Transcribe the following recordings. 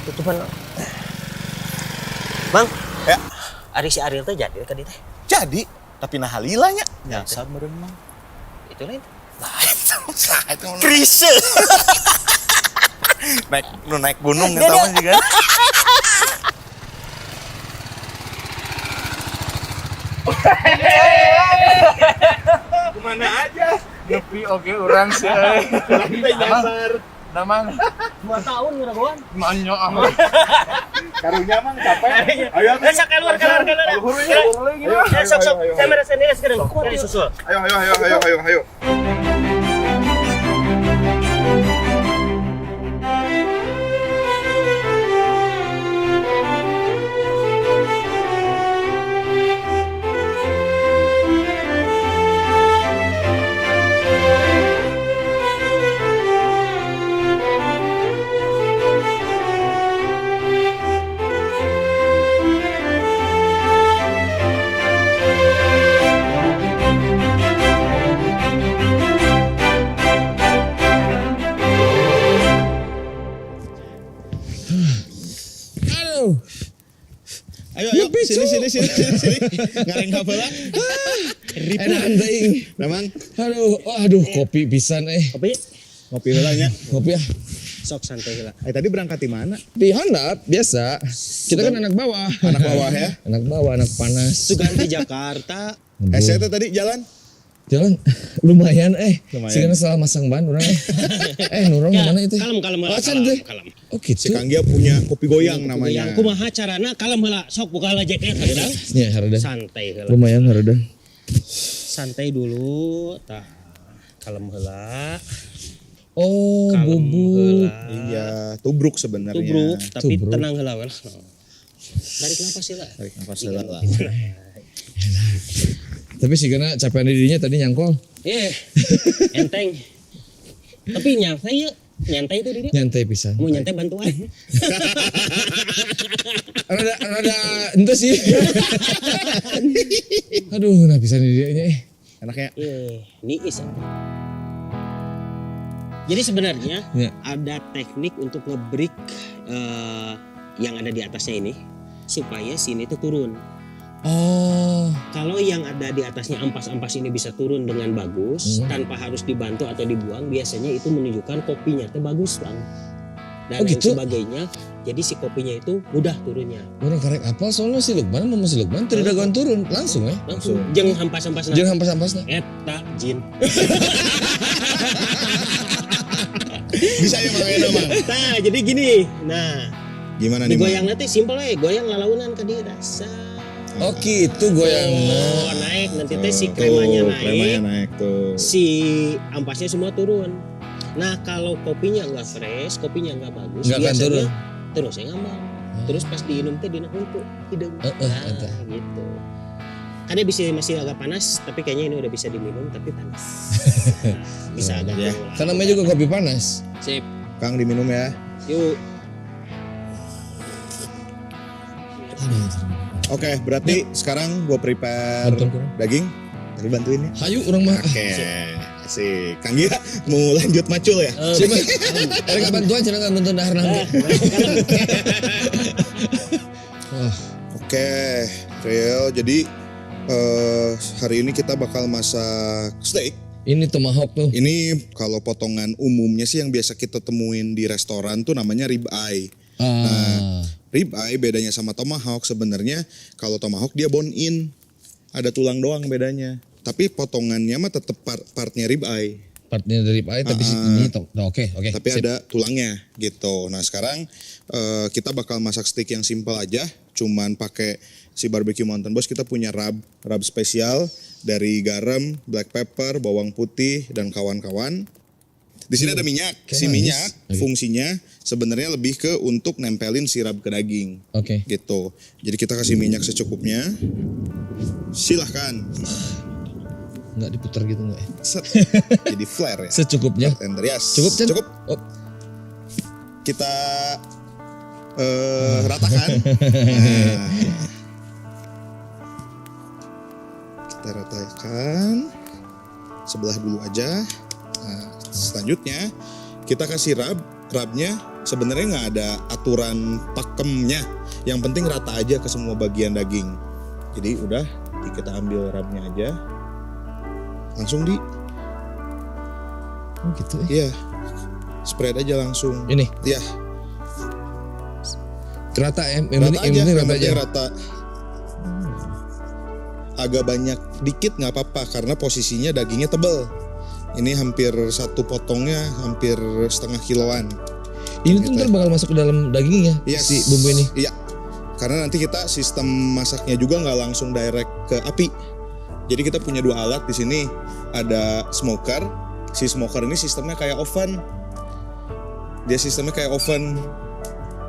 tutupan. Bang, Ya, Ari si Ariel teh jadi ka dieu teh. jadi tapi nah halilanya. Nyasar meureun mah. Itu lain. Nah, itu Krise. naik gunung eta mah juga. Kemana aja? Ngepi oke orang sih. Nyasar. Namang 2 tahun ngeragoan. manyo amat. Karunya mang capek. Ayo. Sok keluar. Sok. Saya merasa sendiri sekarang. Kuat susul. Ayo. Ayo, sini. Ngareng hapeula. Enak teuing. Memang Aduh, kopi pisan Kopi. ngopi heula nya. Kopi ah. Sok santai heula. Tadi berangkat di mana? Di handap biasa. Kita kan anak bawah. Anak bawah ya. Anak bawah, anak panas. Sugan di Jakarta. Saya tadi jalan. Jalan lumayan Lumayan. Sigana salah masang ban urang nurong mana itu? Kalem Oh, can teh. kalem. Oh Si gitu. Kang Gia punya kopi goyang namanya. Yang kumaha carana kalem heula. Sok buka lah jaket heula. Ya hareuda. Santai heula. Lumayan hareuda. Santai dulu, tah. Kalem heula. Oh, Kalem bubuk. heula. Iya, tubruk sebenarnya. Tubruk, tapi Tubruk. tenang heula we. Tarik napas heula. Tarik nafas heula. Tapi sigana capean dirinya tadi nyangkol. Enteng. Tapi nyantai yuk. Nyantai itu diri. Nyantai pisan. Mau nyantai bantuan. Rada ente sih. Aduh, nah pisan dirinya Enaknya. Niis. Jadi sebenarnya Ya. ada teknik untuk ngebreak yang ada di atasnya ini supaya sini tuh turun. Oh, Kalau yang ada di atasnya ampas-ampas ini bisa turun dengan bagus tanpa harus dibantu atau dibuang, biasanya itu menunjukkan kopinya itu bagus bang. Dan Oh, lain gitu? sebagainya. Jadi si kopinya itu mudah turunnya. orang karek apa soalnya si Lukman mau si Lukman tidak dagoan turun langsung Langsung. Jeng hampas-hampas. Jangan hampas-hampasna. Eta jin. Bisa ya mangaina mah. Nah jadi gini. Nah Gimana nih? Mang? digoyang nanti simpel we. Goyang lalaunan ke dia rasa. Oh gitu goyangna. Oh naik nanti teh si Tuh, kremanya kremanya naik. naik tuh. Si ampasnya semua turun. Nah kalau kopinya nggak fresh, kopinya nggak bagus, Nggak akan biasanya turun. terus yang ngambang. Terus pas diinum teh dina untuk hidung. eta. Gitu. Karena masih agak panas, tapi kayaknya ini udah bisa diminum tapi panas. Bisa agak Ya. turun. Kan namanya juga kopi panas. Sip. Kang diminum ya. Yuk. Oke, berarti sekarang gue prepare Bantuan kurang. daging. Tadi bantuin ya. Hayu orang mah. Oke. Asik. Kang Gia mau lanjut macul ya? Siapa? Ada bantuan jangan bantuan dahar nanti. Oke, Real. Jadi hari ini kita bakal masak steak. Ini tomahawk tuh. Ini kalau potongan umumnya sih yang biasa kita temuin di restoran tuh namanya rib eye. Rib eye bedanya sama tomahawk sebenarnya kalau tomahawk dia bone in. Ada tulang doang bedanya. Tapi potongannya mah tetap partnya rib eye. Partnya dari pie tapi ini oke. Tapi Sip. ada tulangnya gitu. Nah sekarang kita bakal masak steak yang simpel aja. Cuman pakai si barbecue mountain boss kita punya rub spesial dari garam, black pepper, bawang putih dan kawan-kawan. Di sini ada minyak. Si nice. minyak Oke. fungsinya sebenarnya lebih ke untuk nempelin sirap ke daging. Oke. Gitu. Jadi kita kasih minyak secukupnya. Silahkan. Enggak diputar gitu enggak ya? Set. Jadi flare ya. Secukupnya. Tender yes. Cukup, Cen? Cukup. Oh. Kita ratakan. Nah. Kita ratakan. Sebelah dulu aja. Nah, selanjutnya kita kasih rubnya sebenarnya nggak ada aturan pakemnya. Yang penting rata aja ke semua bagian daging. Jadi udah kita ambil rubnya aja, langsung di. Oh gitu ya. Iya, spread aja langsung. Ini Iya, rata ya, rata aja, yang yang rata penting aja. rata. Agak banyak dikit nggak apa-apa karena posisinya dagingnya tebel. Ini hampir satu potongnya hampir setengah kiloan. Ini Gitu tuh ntar ya. bakal masuk ke dalam dagingnya Yes. si bumbu ini. Iya, karena nanti kita sistem masaknya juga nggak langsung direct ke api. Jadi kita punya dua alat di sini. Ada smoker. Si smoker ini sistemnya kayak oven. Dia sistemnya kayak oven.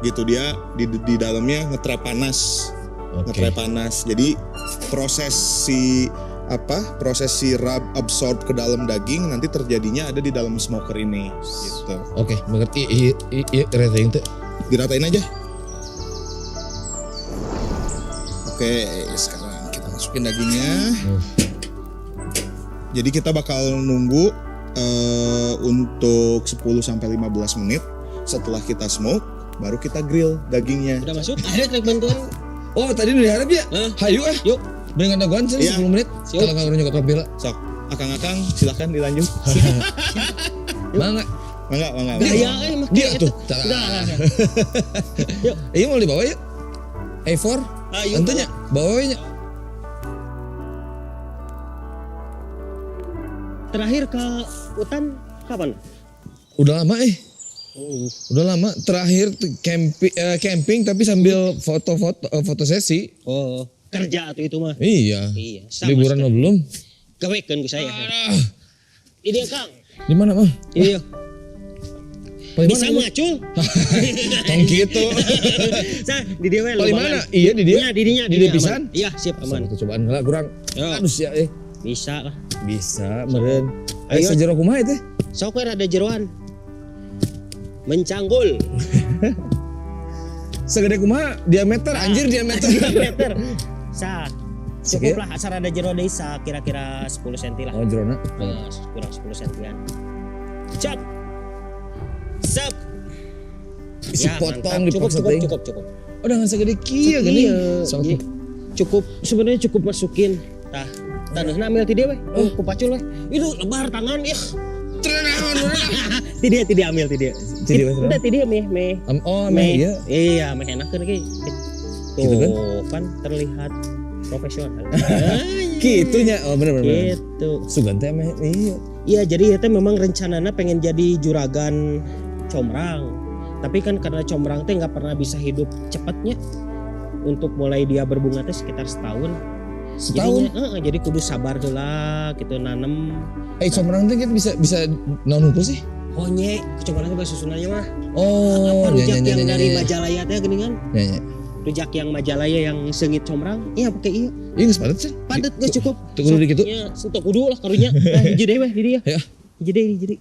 Gitu, dia di dalamnya ngetrap panas. Oke. Ngetrap panas. Jadi proses si rub absorb ke dalam daging nanti terjadinya ada di dalam smoker ini. Gitu. Oke, mengerti. Iya, rating tuh. Diratain aja. Oke, sekarang kita masukin dagingnya. Jadi kita bakal nunggu untuk 10-15 menit. Setelah kita smoke, baru kita grill dagingnya. Udah masuk? Ada trek bantuan? Oh, tadi udah diharap ya? Hayu Yuk. Dengan dagoan sih Iya. 10 menit. Siap. Kalau nggak nyokap Robila. Sok, akang-akang silakan dilanjut. Mangga. Mangga. Gaya mah Dia tuh. Udah. Iya mau dibawa ya? A4? Ayo. Tentunya bawanya. Terakhir ke hutan kapan? Udah lama Udah lama. Terakhir tuh camping tapi sambil foto sesi. Oh, kerja tuh itu mah. Iya. Iya, sama Liburan mah belum. Gawekeun ku saya. Ini Kang. Di mana mah? Iya. Paling Bisa mana? macul. Tong gitu. Sa, di dia we Paling lubangan. mana? Iya di dia. Iya, di dinya, Di dia pisan? aman. Iya, siap aman. Satu cobaan lah kurang. Yo. Aduh sia Bisa lah. Bisa meureun. Ayo. Sajero kumaha teh? Sok we rada jeroan. Mencanggul. Segede kumaha? Diameter anjir diameter. Meter. Sa. Sekian? Cukup lah asal ada jero deui sa kira-kira 10 cm lah. Oh jerona. Kurang 10 cm-an. Cap. Sep. Sepotong cukup, dipaksa cukup, teh. cukup. Oh dengan segede kieu gini. Iya, cukup sebenarnya cukup masukin. Tah, tanahna ambil ti dieu we. Oh, ku pacul we. Itu lebar tangan ya. Ti dia ambil ti dia. Ti dieu, Bang. Udah ti dia meh. Oh meh iya. Iya, meh enakeun ge. Gitu kan? Kan terlihat profesional. Kitunya. Oh bener. Gitu. Sugan teh meh iya. Iya, jadi itu memang rencananya pengen jadi juragan combrang. Tapi kan karena combrang teh nggak pernah bisa hidup cepatnya. Untuk mulai dia berbunga teh sekitar setahun. Setahun? Jadinya, jadi kudu sabar heula gitu nanem. Combrang teh kita bisa naon hukum sih? Honye, combrang teh bahasa Sundanya mah. Oh, Apa rujak yang dari ya. Majalaya teh geuningan? Ya. Rujak yang Majalaya yang seungit combrang. Iya pakai iya. Iya geus padet sih. Padet geus cukup. Tuh kudu di kitu. Ya, sok kudu lah karunya. Nah, hiji deui we di dia. Ya. Hiji deui.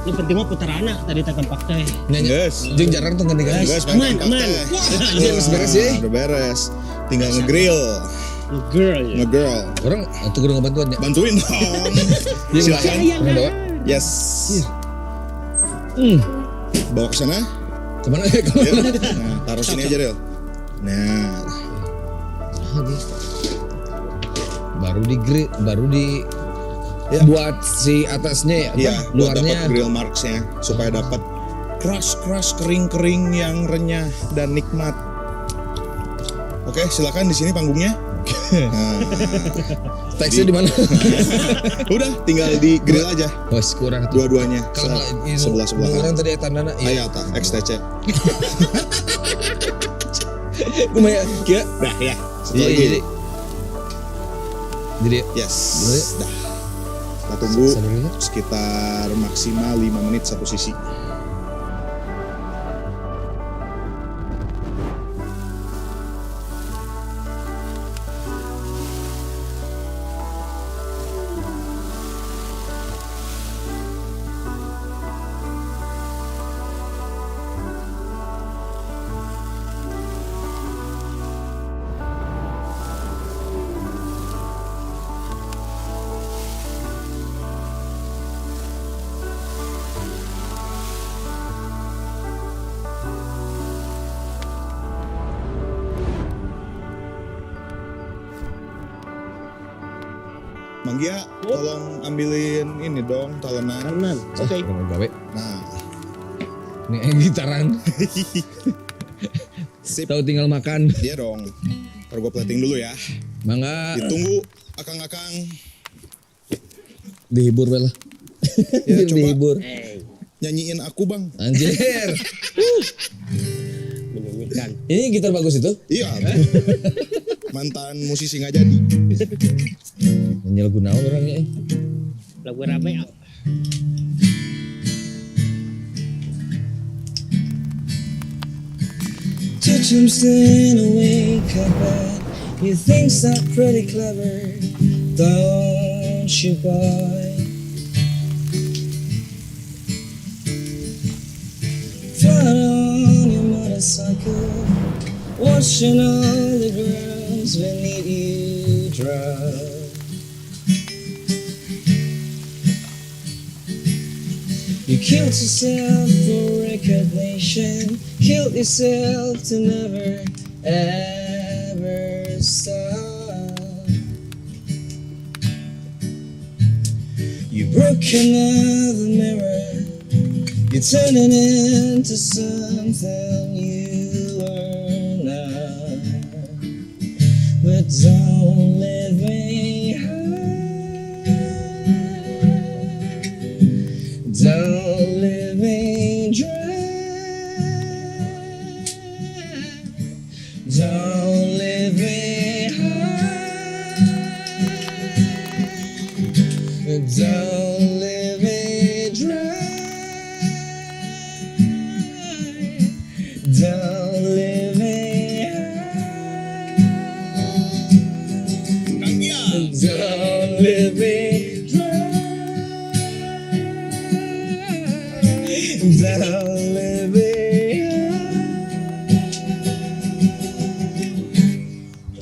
Ini penting mah putarana tadi tempat teh. Nanya. Guys. Jeung jarang tuh ganti ganti. Guys, Aman. Wah, anjir geus beres ya. Udah beres. Tinggal ngegrill, Girl ya. ngegirl. Orang atuh kudu ngebantuan ya. Bantuin dong. Silakan. Orang bawa. Yes. Bawa ke sana. Kemana ya? Kemana? Yuk. Nah, taruh sini aja, Ril. Nah, Baru di grill, baru di Ya. buat si atasnya ya, iya, apa? buat dapat Luarnya. grill marksnya supaya dapat crush kering yang renyah dan nikmat. Oke, silakan di sini panggungnya. Nah, Teksnya di mana? udah tinggal di grill aja Bos kurang tuh. dua-duanya. Kalau ini Sebelah-sebelahan. orang tadi tandana Iya, tak XTC. lumayan kia. Dah ya. Satu Iya, lagi. Jadi Yes. Boleh. Dah. Kita tunggu Sabar dulu. sekitar maksimal 5 menit satu sisi. Manggia, tolong ambilin ini dong talenan. Kanan. Oke. Udah mau gawe. Nah, Nih gitaran. sip. Tahu tinggal makan. Dia dong. Ntar gue plating dulu ya. Mangga. Ditunggu akang-akang. Dihibur lah. Ya, coba. Dihibur. Nyanyiin aku bang. Anjir. Menyanyikan. Ini gitar bagus itu? Iya. Mantan musisi nggak jadi. Nyanyi lagu naon orangnya. Lagu rame. Touch him staying awake up at you think so pretty clever, don't you boy? Fly on your motorcycle, watching all the girls beneath you drive. You killed yourself for recognition, killed yourself to never ever stop. You broke another mirror, you're turning into something you are not. But don't let me hide. Don't let me drown. Don't let me hide. Don't let me drown. Don't let me hide. Don't let me Don't let me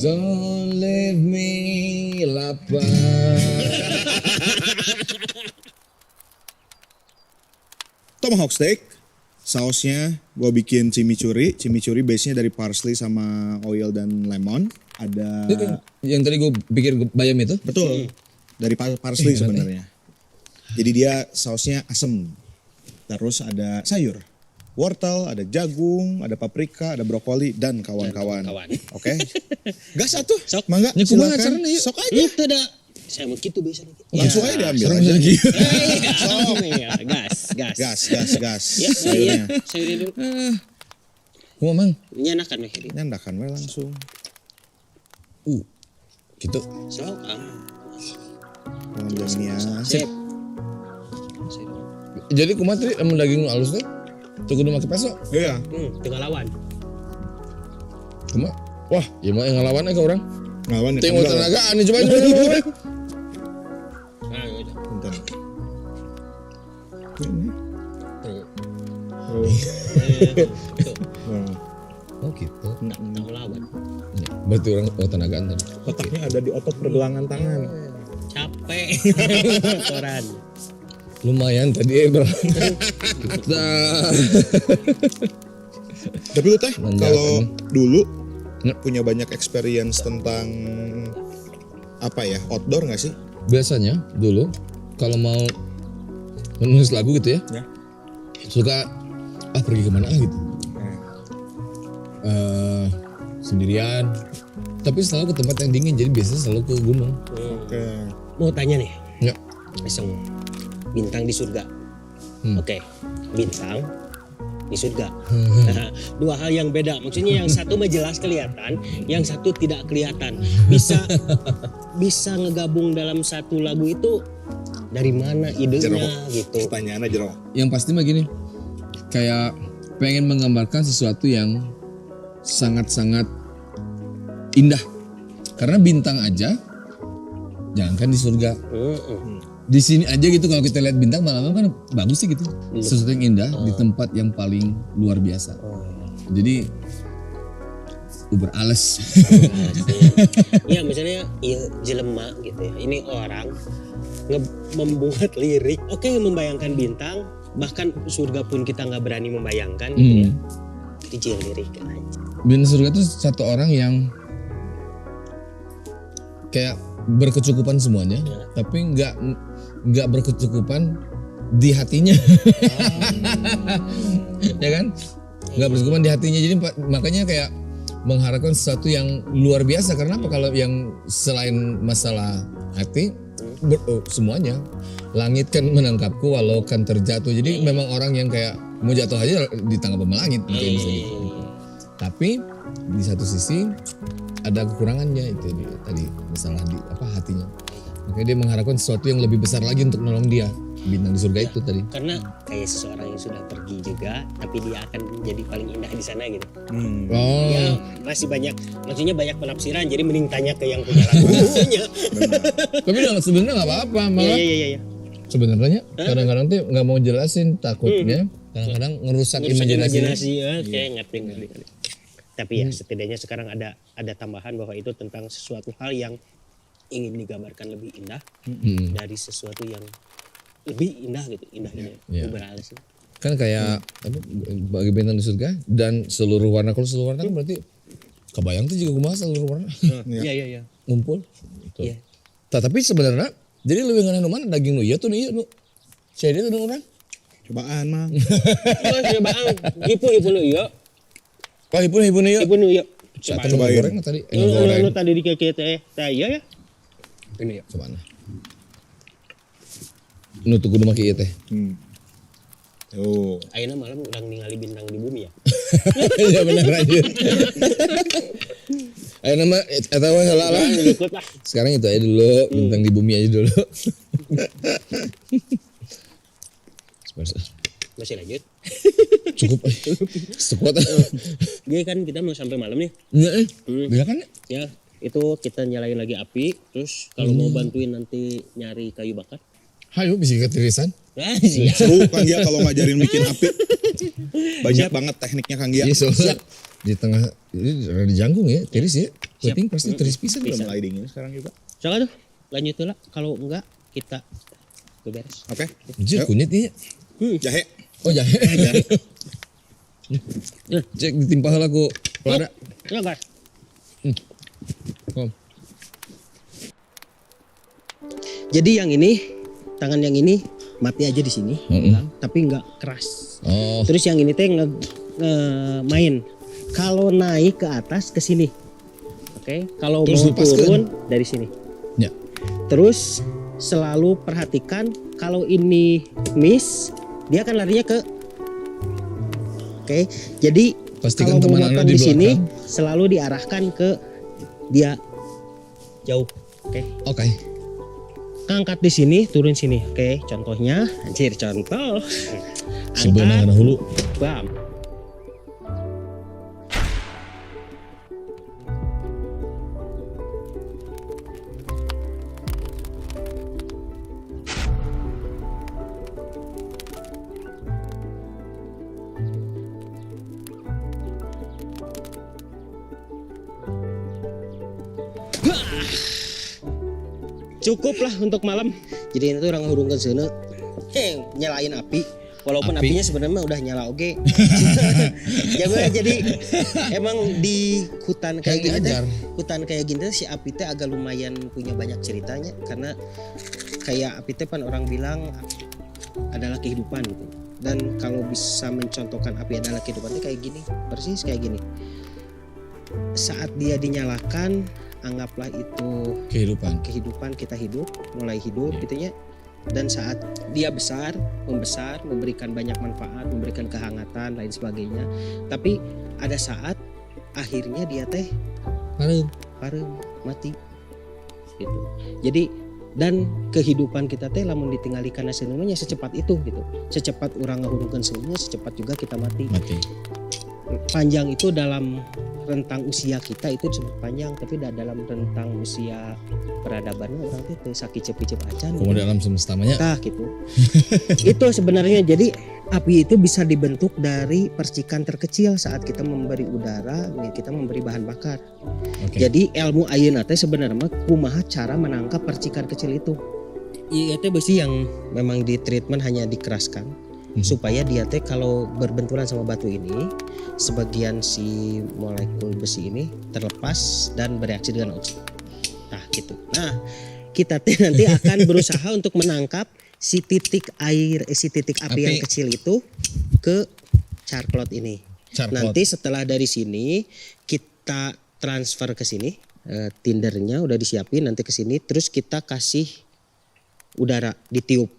Don't let me lapar. Tomahawk steak. Sausnya gue bikin chimichurri. Chimichurri base-nya dari parsley sama oil dan lemon. Ada Yang tadi gue pikir bayam itu? betul dari parsley sebenarnya. Jadi dia sausnya asem. Terus ada sayur, wortel, ada jagung, ada paprika, ada brokoli dan kawan-kawan. Oke. Gas satu. Sok. Mangga. Ini kumaha Silakan. caranya, yuk. Sok aja. Itu dah. Saya mau gitu biasanya. Langsung aja diambil Sekarang aja. lagi. Gas. Gas. Ya, Sayurnya. sayurnya dulu. Kumaha mang? Nyanakan weh ini. Nyandakan we langsung. Gitu. Sok. Panjangnya. Sip. Jadi kumaha tadi lamun daging nu alus teh? Teu kudu make peso. Iya. Tengah lawan. Kumaha? Wah, ieu mah yang ngalawan ke orang. Ngawan ya. Tengok tenagaan nih coba. Nah, udah. Bentar. Tuh, Oh gitu. tengah lawan. Berarti orang tenagaan tadi. Otaknya ada di otot pergelangan tangan. Capek. Kotoran. Lumayan tadi bro. Tapi lu teh Manjakan. kalau dulu Ya. punya banyak experience tentang apa ya outdoor nggak sih? Biasanya dulu kalau mau menulis lagu gitu ya, Ya. suka pergi kemana gitu. Sendirian. Tapi selalu ke tempat yang dingin, jadi biasanya selalu ke gunung. Oke. Mau tanya nih. Ya. Iseng. Bintang di surga. Oke. Bintang di surga. Nah, dua hal yang beda. Maksudnya yang satu mah jelas kelihatan, yang satu tidak kelihatan. Bisa ngegabung dalam satu lagu itu dari mana idenya gitu. Pertanyaannya jero. Yang pasti mah gini, kayak pengen menggambarkan sesuatu yang sangat-sangat indah. Karena bintang aja, jangankan di surga. Di sini aja gitu kalau kita lihat bintang malam kan bagus sih gitu. Sesuatu yang indah di tempat yang paling luar biasa. Jadi uber ales. Iya misalnya ya jelema gitu ya. Ini orang membuat lirik. Oke, membayangkan bintang. Bahkan surga pun kita nggak berani membayangkan gitu ya. Dijil lirik aja. Bintang surga itu satu orang yang kayak berkecukupan semuanya, tapi nggak berkecukupan di hatinya. Ya kan? Nggak berkecukupan di hatinya. Jadi makanya kayak mengharapkan sesuatu yang luar biasa. Karena apa? Kalau yang selain masalah hati, semuanya. Langit kan menangkapku walau kan terjatuh. Jadi memang orang yang kayak mau jatuh aja ditangkap sama langit, mungkin bisa gitu. Tapi di satu sisi ada kekurangannya itu tadi masalah di hatinya. Makanya dia mengharapkan sesuatu yang lebih besar lagi untuk nolong dia. Bintang di surga itu tadi. Karena kayak seseorang yang sudah pergi juga, tapi dia akan menjadi paling indah di sana gitu. Ya masih banyak, maksudnya banyak penafsiran. Jadi mending tanya ke yang punya lagunya. Tapi sebenarnya nggak apa-apa malah. Iya. Sebenarnya kadang-kadang tuh nggak mau jelasin takutnya. Kadang-kadang ngerusak imajinasi. Kayak ngerti. Tapi ya setidaknya sekarang ada tambahan bahwa itu tentang sesuatu hal yang ingin digambarkan lebih indah dari sesuatu yang lebih indah gitu, indahnya. Berhasil. Kan kayak bagi bintang di surga dan seluruh warna. Kalau seluruh warna kan berarti kebayang tuh juga kumaha seluruh warna. Iya. Ngumpul. Iya. Tapi sebenarnya jadi lebih ngana mana daging nu ieu tuh ieu nu. Saya dia tuh orang. Cobaan mah. Cobaan. Ipu nu ieu. Oh, ibu ieu. Ipu nu ieu. Cobain. Goreng tadi. Goreng. Tadi di kieu teh. Iya ya. Ini ya. Coba nah. Nu tuh kudu make ieu teh. Oh. Ayeuna malam udah ningali bintang di bumi ya. Ya benar aja. Ayeuna mah eta we heula lah. Sekarang itu aja dulu, bintang di bumi aja dulu. Masih lanjut. Cukup. Sekuat. Dia kan kita mau sampai malam nih. Iya Bila kan ya, itu kita nyalain lagi api, terus kalau mau bantuin nanti nyari kayu bakar. Hayo bisa ketirisan. Siap. Seru Kang Gia kalau ngajarin bikin api. Banyak banget tekniknya Kang Gia. Iya, soalnya di tengah ini rada jangkung ya, tiris ya. Penting pasti tiris pisan. Udah mulai dingin sekarang juga. Soalnya tuh lanjut lah, kalau enggak kita beres. Oke. Anjir kunyit nih. Jahe. Oh jahe. Cek ditimpa heula ku lada. Ya guys. Jadi yang ini, tangan yang ini mati aja di sini, tapi nggak keras. Oh. Terus yang ini teh main. Kalau naik ke atas ke sini, oke. Kalau Terus mau lepaskan. turun dari sini. Ya. Terus selalu perhatikan kalau ini miss, dia akan larinya ke. Oke. Jadi Pastikan kalau teman mau Anda motong di di sini, belakang. selalu diarahkan ke dia jauh. Oke. Oke. Angkat di sini, turun sini. Oke, contohnya, anjir contoh. Sebenarnya ngana hulu. Bam. Cukup lah untuk malam. Jadi itu orang hurungkan sana, nyalain api. Walaupun Api. apinya sebenarnya udah nyala oke. Jadi emang di hutan kayak gini teh, hutan kayak gini teh si api teh agak lumayan punya banyak ceritanya karena kayak api teh kan orang bilang adalah kehidupan gitu. Dan kalau bisa mencontohkan api adalah kehidupan teh kayak gini, persis kayak gini. Saat dia dinyalakan, anggaplah itu kehidupan kita hidup, mulai hidup gitu ya. Dan saat dia membesar, memberikan banyak manfaat, memberikan kehangatan lain sebagainya. Tapi ada saat akhirnya dia teh parem mati gitu. Jadi dan kehidupan kita teh lamun ditinggali karena senunya secepat itu gitu. Secepat orang ngahurungkeun senunya, secepat juga kita mati. Panjang itu dalam rentang usia kita itu disebut panjang, tapi dalam rentang usia peradabannya orang itu sakit cepet acan. Kemudian dalam semesta banyak. Nah gitu. Itu sebenarnya jadi api itu bisa dibentuk dari percikan terkecil saat kita memberi udara, kita memberi bahan bakar. Okay. Jadi ilmu ayeuna teh sebenarnya kumaha cara menangkap percikan kecil itu. Iya teh besi yang memang di treatment hanya dikeraskan. Supaya dia teh kalau berbenturan sama batu ini, sebagian si molekul besi ini terlepas dan bereaksi dengan oksigen. Nah gitu. Nah kita nanti akan berusaha untuk menangkap si titik api yang kecil itu ke charklot ini. Nanti setelah dari sini kita transfer ke sini, tindernya udah disiapin nanti ke sini, terus kita kasih udara ditiup.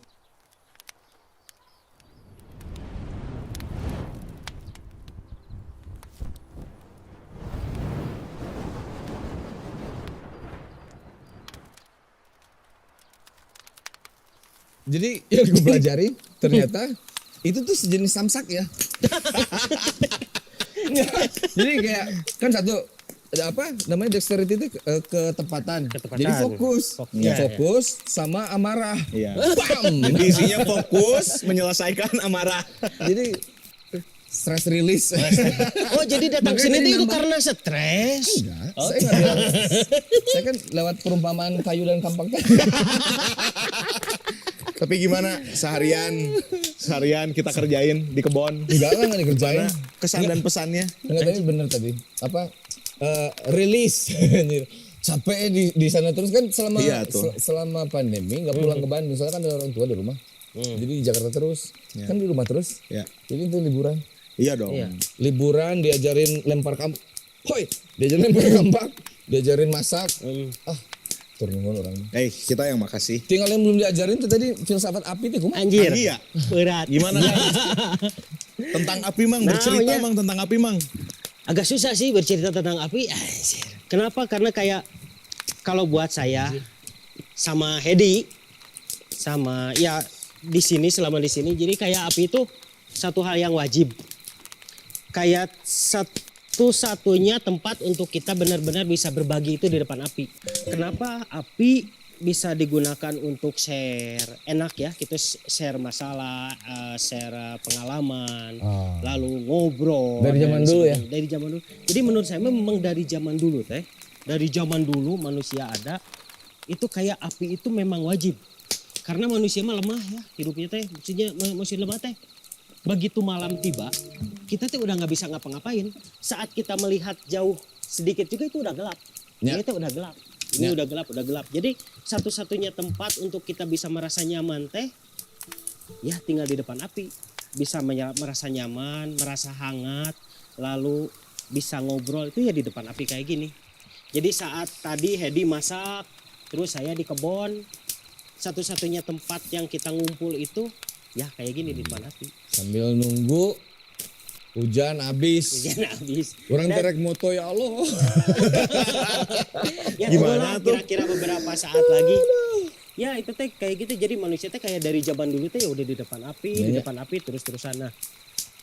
Jadi yang gue pelajari ternyata itu tuh sejenis samsak ya. Jadi kayak kan satu apa namanya dexterity itu ketepatan. Jadi fokus, fokus sama amarah. Iya. Bam! Jadi isinya fokus menyelesaikan amarah. Jadi stress release. Oh jadi datang sini itu karena stres? Enggak, saya nggak bilang. Saya kan lewat perumpamaan kayu dan kampak. Tapi gimana seharian kita kerjain di kebon? Enggak lah, nggak dikerjain. Kesan dan pesannya? Enggak, tapi bener tadi. Apa release. Capek di sana terus kan selama pandemi nggak pulang ke Bandung. Soalnya kan ada orang tua di rumah. Jadi di Jakarta terus. Kan di rumah terus. Jadi itu liburan. Iya dong. Liburan diajarin lempar kampak. Hoi, diajarin lempar kampak, diajarin masak. Turun orang. Kita yang makasih. Tinggal yang belum diajarin tuh tadi filsafat api tuh kumaha. Anjir. Iya. Berat. Gimana? Tentang api Mang, bercerita Mang tentang api Mang. Agak susah sih bercerita tentang api. Anjir. Kenapa? Karena kayak kalau buat saya sama Hedi sama ya di sini selama di sini, jadi kayak api itu satu hal yang wajib. Kayak satu-satunya tempat untuk kita benar-benar bisa berbagi itu di depan api. Kenapa api bisa digunakan untuk share? Enak ya, kita share masalah, share pengalaman, lalu ngobrol. Dari zaman dulu ya? Dari zaman dulu. Jadi menurut saya memang dari zaman dulu teh. Dari zaman dulu manusia ada, itu kayak api itu memang wajib. Karena manusia mah lemah ya hidupnya teh. Maksudnya manusia lemah teh. Begitu malam tiba, kita tuh udah nggak bisa ngapa-ngapain. Saat kita melihat jauh sedikit juga itu udah gelap. Ini tuh udah gelap. Ini udah gelap. Jadi satu-satunya tempat untuk kita bisa merasa nyaman teh, ya tinggal di depan api. Bisa merasa nyaman, merasa hangat, lalu bisa ngobrol itu ya di depan api kayak gini. Jadi saat tadi Hedi masak, terus saya di kebon, satu-satunya tempat yang kita ngumpul itu ya kayak gini di depan api. Sambil nunggu hujan habis. Orang terek moto ya Allah. Ya gimana tuh? Kira-kira beberapa saat lagi. Ya itu teh kayak gitu. Jadi manusia teh kayak dari zaman dulu teh ya udah di depan api, di depan api terus-terusan. Nah,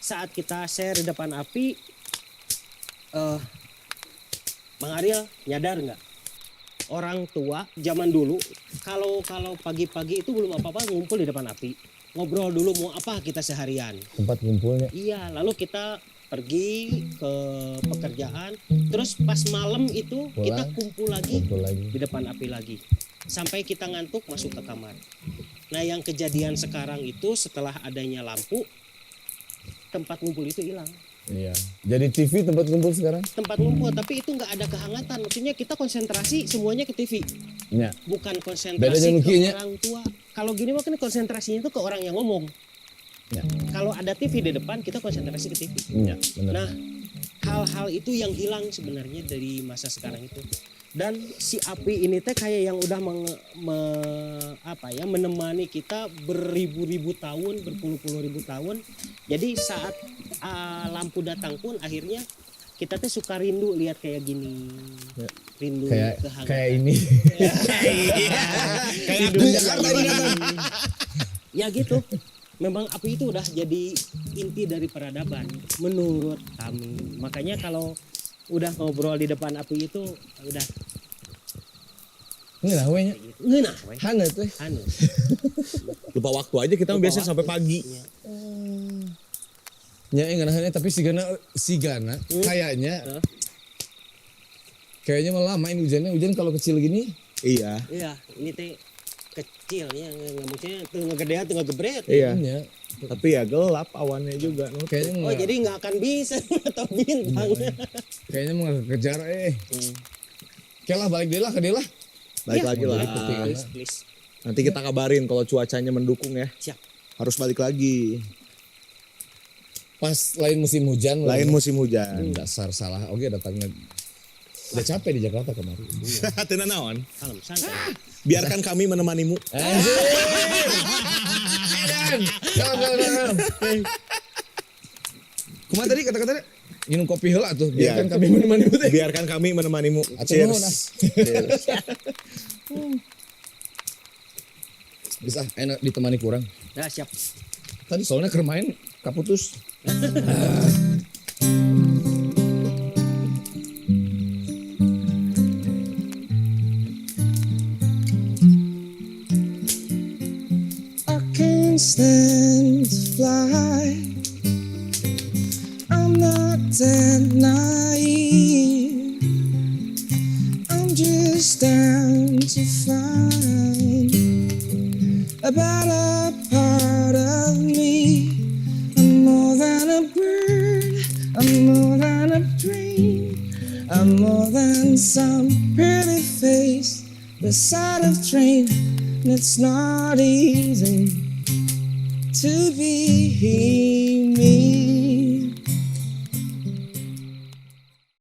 saat kita share di depan api, Bang Ariel nyadar nggak? Orang tua zaman dulu kalau pagi-pagi itu belum apa-apa ngumpul di depan api. Ngobrol dulu mau apa kita seharian. Tempat kumpulnya. Iya, lalu kita pergi ke pekerjaan, terus pas malam itu pulang, kita kumpul lagi di depan api lagi. Sampai kita ngantuk masuk ke kamar. Nah yang kejadian sekarang itu setelah adanya lampu, tempat ngumpul itu hilang. Iya. Jadi TV tempat kumpul sekarang? Tempat ngumpul, tapi itu nggak ada kehangatan. Maksudnya kita konsentrasi semuanya ke TV. Ya. Bukan konsentrasi ke orang tua. Kalau gini mah kan konsentrasinya itu ke orang yang ngomong. Ya. Kalau ada TV di depan kita konsentrasi ke TV. Ya, benar. Nah, hal-hal itu yang hilang sebenarnya dari masa sekarang itu. Dan si api ini teh kayak yang udah menemani kita beribu-ribu tahun, berpuluh-puluh ribu tahun. Jadi saat lampu datang pun akhirnya kita teh suka rindu lihat kayak gini. Ya. Rindu kehangatan. Kayak ini. Kayak rindu Jakarta ini. Ya gitu. Memang api itu udah jadi inti dari peradaban menurut kami. Makanya kalau udah ngobrol di depan api itu udah ngeunah we nya. Ngeunah we. Haneut we. Lupa waktu aja kita biasanya sampai pagi. Ya ngeunahnya tapi sigana kayaknya malah lama ini hujannya. Hujan kalau kecil gini. Iya. Iya, ini teh kecilnya maksudnya tengah gedean tengah gebret. Iya. Tapi ya gelap awannya juga. Kayaknya jadi nggak akan bisa atau bintang. Kayaknya mau kejar Oke lah balik deh lah ke dia lah. Balik lagi lah. Please. Nanti kita kabarin kalau cuacanya mendukung ya. Siap. Harus balik lagi. Pas lain musim hujan. Lain musim hujan. Dasar salah. Oke datangnya. Udah capek di Jakarta kemarin. Tena naon. Kalem, santai. Biarkan kami menemanimu. Kumaha tadi kata-katanya? Minum kopi heula tuh. Iya. Biarkan kami menemanimu teh. Biarkan kami menemanimu. Atur nuhun, Cheers. Cheers. Bisa enak ditemani kurang. Nah, siap. Tadi soalnya keur main kaputus. I can't stand to fly. I'm not that naive. I'm just down to find a better part of me. I'm more than a bird. I'm more than a dream. I'm more than some pretty face beside a train. It's not easy to be here.